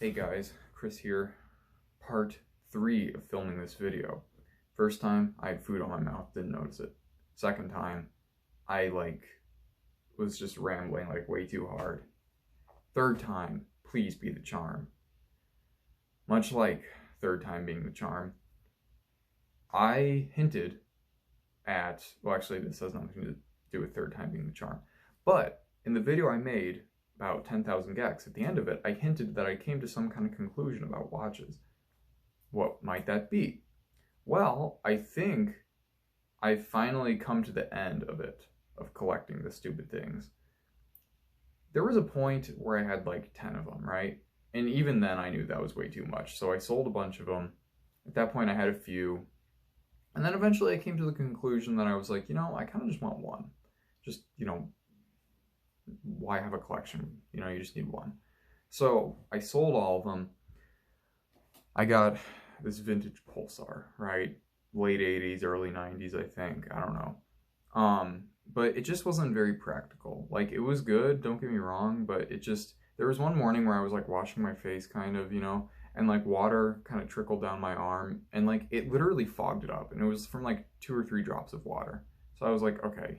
Hey guys, Chris here. Part 3 of filming this video. First time, I had food on my mouth, didn't notice it. Second time, I was just rambling way too hard. Third time, please be the charm. Much like third time being the charm, I hinted at, well actually this has nothing to do with third time being the charm, but in the video I made about 10,000 gecs, at the end of it, I hinted that I came to some kind of conclusion about watches. What might that be? Well, I think I've finally come to the end of it, of collecting the stupid things. There was a point where I had like 10 of them, right? And even then I knew that was way too much, so I sold a bunch of them. At that point I had a few. And then eventually I came to the conclusion that I was like, I kind of just want one. Just, why have a collection? You just need one. So I sold all of them. I got this vintage Pulsar, right? Late 80s, early 90s, I think. I don't know. But it just wasn't very practical. Like, it was good, don't get me wrong, but there was one morning where I was like washing my face kind of, and like water kind of trickled down my arm, and like it literally fogged it up, and it was from like 2 or 3 drops of water. So I was like, okay.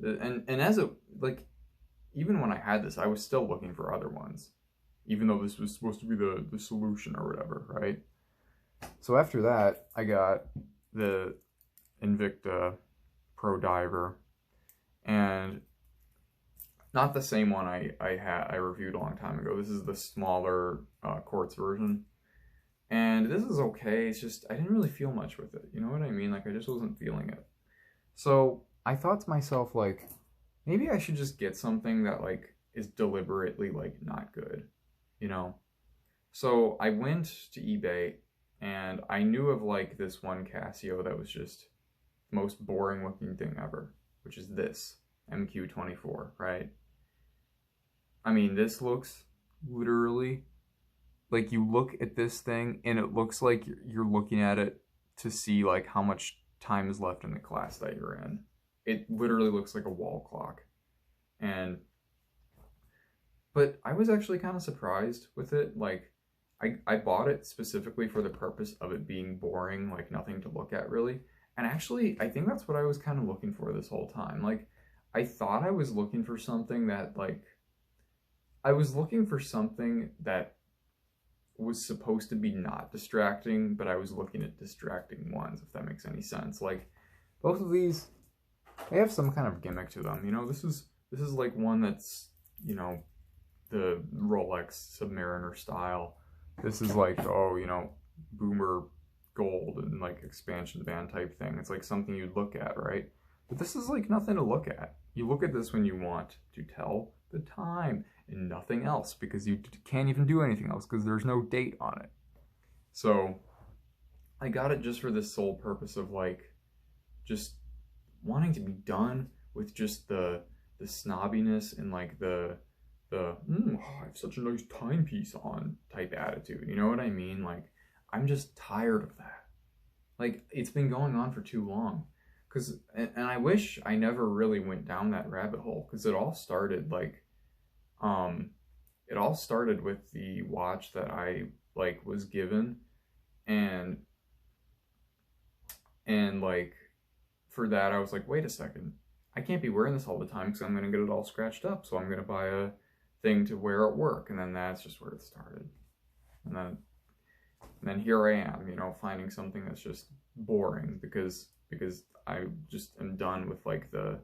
And as a, like, even when I had this, I was still looking for other ones, even though this was supposed to be the solution or whatever, right? So after that, I got the Invicta Pro Diver, and not the same one I reviewed a long time ago. This is the smaller quartz version, and this is okay. It's just I didn't really feel much with it. You know what I mean? Like, I just wasn't feeling it. So I thought to myself, like, maybe I should just get something that like is deliberately like not good, So I went to eBay, and I knew of like this one Casio that was just the most boring looking thing ever, which is this MQ24, right? I mean, this looks literally like, you look at this thing and it looks like you're looking at it to see like how much time is left in the class that you're in. It literally looks like a wall clock. But I was actually kind of surprised with it. Like, I bought it specifically for the purpose of it being boring, like nothing to look at really. And actually, I think that's what I was kind of looking for this whole time. Like, I thought I was looking for something that like, I was looking for something that was supposed to be not distracting, but I was looking at distracting ones, if that makes any sense. Like, both of these, they have some kind of gimmick to them. This is like one that's, the Rolex Submariner style. This is like, oh, boomer gold and like expansion band type thing. It's like something you'd look at, right? But this is like nothing to look at. You look at this when you want to tell the time and nothing else, because you can't even do anything else because there's no date on it. So I got it just for this sole purpose of like just wanting to be done with just the snobbiness and like the I have such a nice timepiece on type attitude. You know what I mean? Like, I'm just tired of that. Like, it's been going on for too long. And I wish I never really went down that rabbit hole, because it all started like, it all started with the watch that I like was given, and like, for that I was like, wait a second, I can't be wearing this all the time because I'm gonna get it all scratched up, so I'm gonna buy a thing to wear at work. And then that's just where it started. And then here I am, finding something that's just boring because I just am done with like I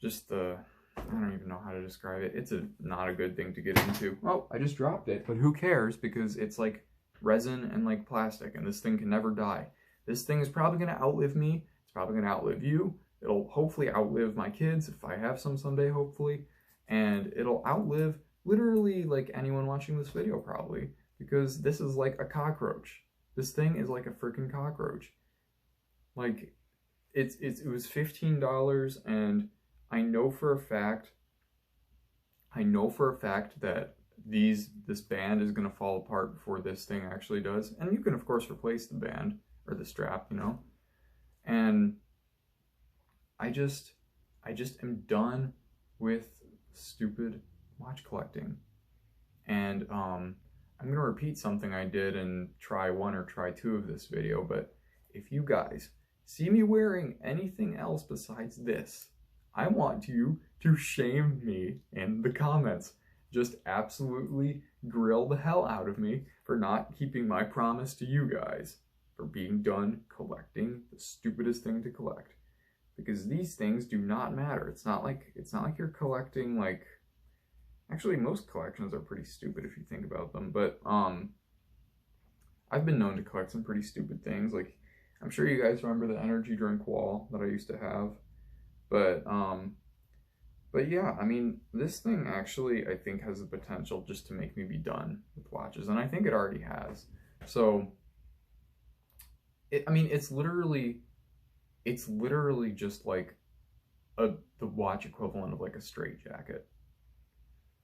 don't even know how to describe it. It's not a good thing to get into. Oh, I just dropped it, but who cares, because it's like resin and like plastic, and this thing can never die. This thing is probably going to outlive me. It's probably going to outlive you. It'll hopefully outlive my kids if I have some someday, hopefully. And it'll outlive literally like anyone watching this video probably, because this is like a cockroach. This thing is like a freaking cockroach. Like, it was $15, and I know for a fact that this band is going to fall apart before this thing actually does. And you can of course replace the band or the strap, And I just am done with stupid watch collecting. And I'm going to repeat something I did in try 1 or try 2 of this video, but if you guys see me wearing anything else besides this, I want you to shame me in the comments. Just absolutely grill the hell out of me for not keeping my promise to you guys, for being done collecting the stupidest thing to collect. Because these things do not matter. It's not like you're collecting like, actually most collections are pretty stupid if you think about them, but I've been known to collect some pretty stupid things. Like, I'm sure you guys remember the energy drink wall that I used to have. But yeah, I mean, this thing actually, I think, has the potential just to make me be done with watches, and I think it already has. So, I mean, it's literally just like the watch equivalent of like a straitjacket.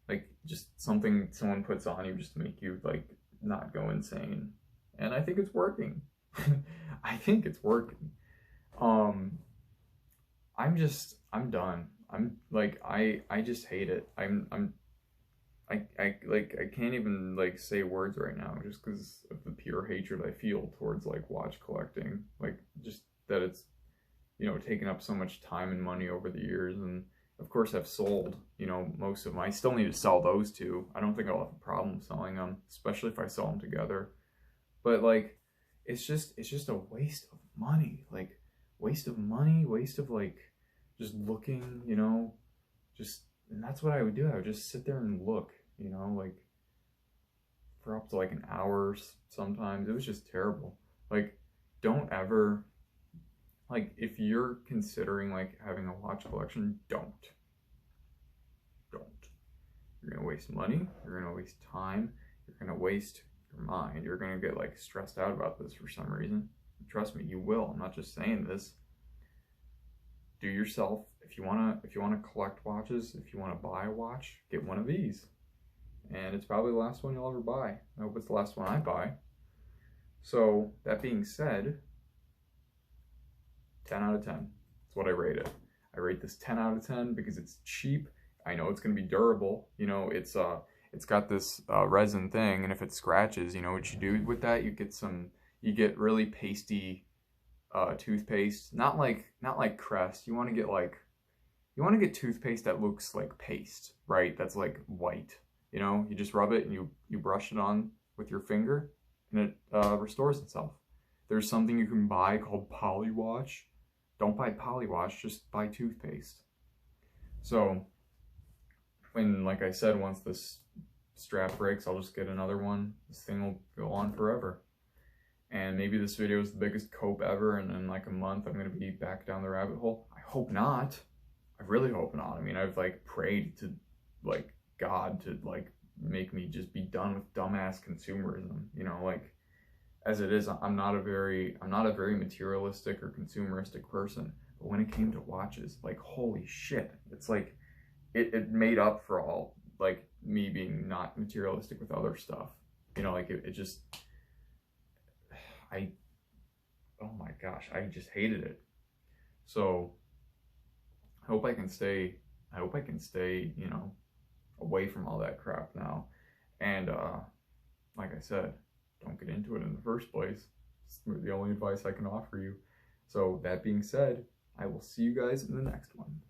Like, just something someone puts on you just to make you like not go insane. And I think it's working. I think it's working. I'm done. I'm like, I just hate it. I can't even like say words right now just because of the pure hatred I feel towards like watch collecting. Like, just that it's, you know, taken up so much time and money over the years. And of course I've sold, you know, most of them. I still need to sell those two. I don't think I'll have a problem selling them, especially if I sell them together. But like, it's just a waste of money. Like, waste of money, waste of like just looking, you know, and that's what I would do. I would just sit there and look, you know, like for up to like an hour sometimes. It was just terrible. Like, don't ever, like, if you're considering like having a watch collection, don't. You're gonna waste money, you're gonna waste time, you're gonna waste your mind, you're gonna get like stressed out about this for some reason. Trust me, you will. I'm not just saying this. Do yourself, if you wanna collect watches, if you wanna buy a watch, get one of these. And it's probably the last one you'll ever buy. I hope it's the last one I buy. So that being said, 10 out of 10. That's what I rate it. I rate this 10 out of 10 because it's cheap. I know it's gonna be durable. You know, it's got this resin thing, and if it scratches, you know what you do with that? You get really pasty toothpaste. Not like Crest. You want to get toothpaste that looks like paste, right? That's like white. You know, you just rub it and you brush it on with your finger, and it restores itself. There's something you can buy called Polywash. Don't buy Polywash, just buy toothpaste. So, when, like I said, once this strap breaks, I'll just get another one. This thing will go on forever. And maybe this video is the biggest cope ever, and in like a month I'm going to be back down the rabbit hole. I hope not. I really hope not. I mean, I've like prayed to like God to like make me just be done with dumbass consumerism. You know, like, as it is, I'm not a very materialistic or consumeristic person. But when it came to watches, like, holy shit, it's like it made up for all like me being not materialistic with other stuff. You know, like it just, oh my gosh, I just hated it. So I hope I can stay, you know, away from all that crap now. And like I said, don't get into it in the first place. It's the only advice I can offer you. So that being said, I will see you guys in the next one.